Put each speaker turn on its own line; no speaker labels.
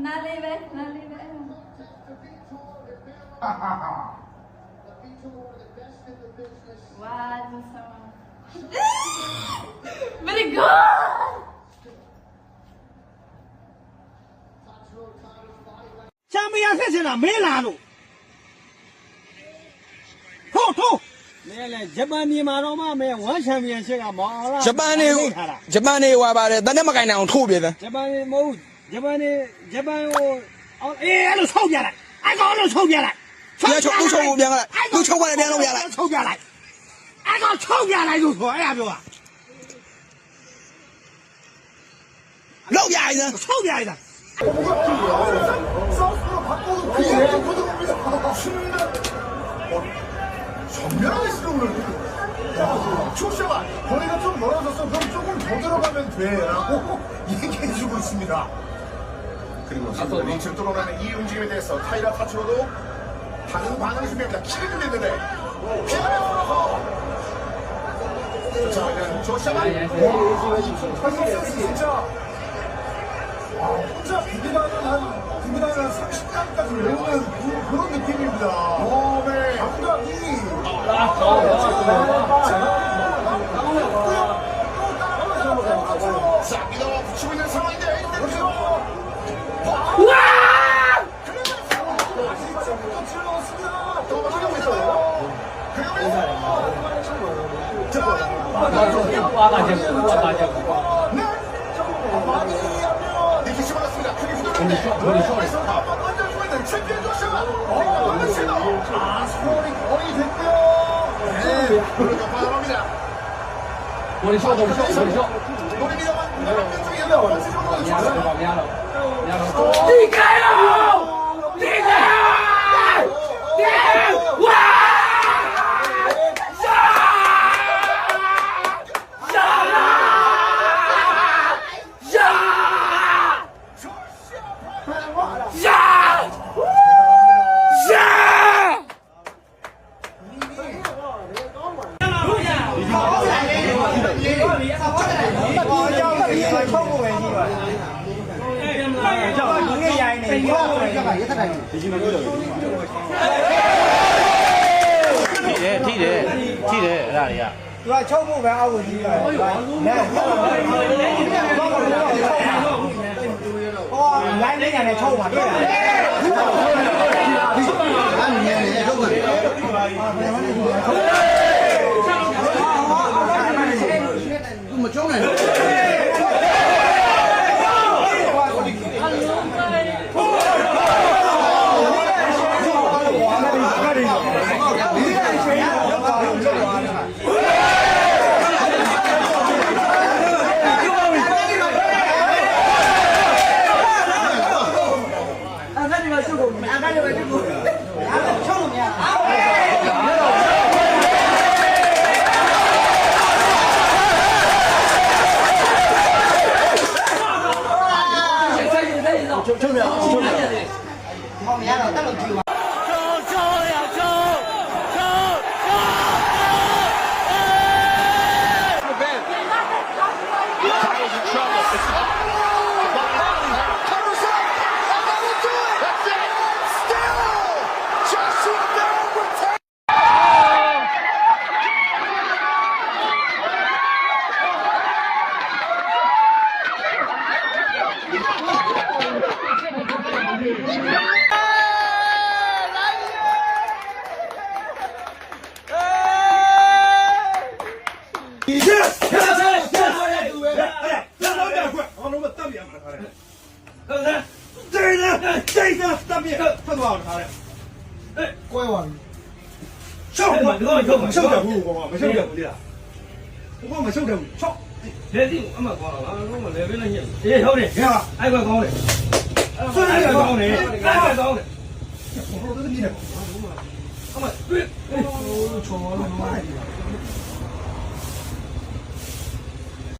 နားလေးပဲနားလေးပဲဝါဒူဆောင် very good
ချမ်းမရဆက်ချင်တာမင်းလာလို့ထိုးမင်းလည်းဂျပန်ပြည်မှာတော့မှမင်းဝမ်ချန်ပီယံရှစ်ကမောင်လား
ဂျပန်နေဟွာပါတယ်တနေ့မကင်နိုင်အောင်ထိုးပြတယ်
ဂျပန်နေမဟုတ်ဂျပန်ကိုအေးအဲ့လိုချုပ်ပြလိုက်အဲ့ကောင်လို့ချုပ်ပြလိုက်
ချုပ်ပြန်လိုက်သူချုပ်သွားတယ်ပြန်လို့ပြလိုက်
ချုပ်ပြလိုက်အဲ့ကောင်ချုပ်ပြလိုက်လို့ဆိုအဲ့ဒါပြောတာ
လောက်ပြရည်
ချုပ်ပြရည်
정면에 시동을 초샤가 거리가 좀 멀어져서 그럼 조금 더 들어가면 돼라고 얘기해주고 있습니다. 그리고 링치를 뚫어내는 이 움직임에 대해서 타이라 타츠로도 다른 반응을 준비합니다. 키를 준비했는데 피하면 들어서 자 이제 조샤가 진짜 혼자 비비나는 한 30강까지 외우는 그런 느낌입니다. 네. 감각이 자, 밀어 붙이고 있는 상황인데 우와! 챔피언 조슈아! 스코어링 거의 됐고요. 네, 그러니까 바라봅니다.
머리 쉬어.
노리미야만 왼쪽이에요.
니가요! 와!
ထိတယ်အဲ့ဒါတွေက
သူကချုပ်ဖို့ပဲအောက်ကိုကြီးရတယ်ဟောလိုင်းလေးကနေချုပ်ပါတွေ့ရတယ်အဲ့မြင်နေချုပ်ပါတယ်သူမချုံးနိုင်ဘူးကွဲသွားပြီရှောက်ပါတော့မရှောက်တယ်ဘူးကွာမရှောက်တယ်ဘူးလေဘာမရှောက်တယ်ဘူးရှောက်လက်စီအမှကွာငါတို့မလဲပဲနဲ့ညက်အေးဟုတ်တယ်ဟဲ့ပါအဲ့ကွာကောင်းတယ်ဆွဲတယ်ကောင်းတယ်အဲ့ကွာကောင်းတယ်ဘယ်လိုလုပ်နေလဲအမတွေ့ချောလို့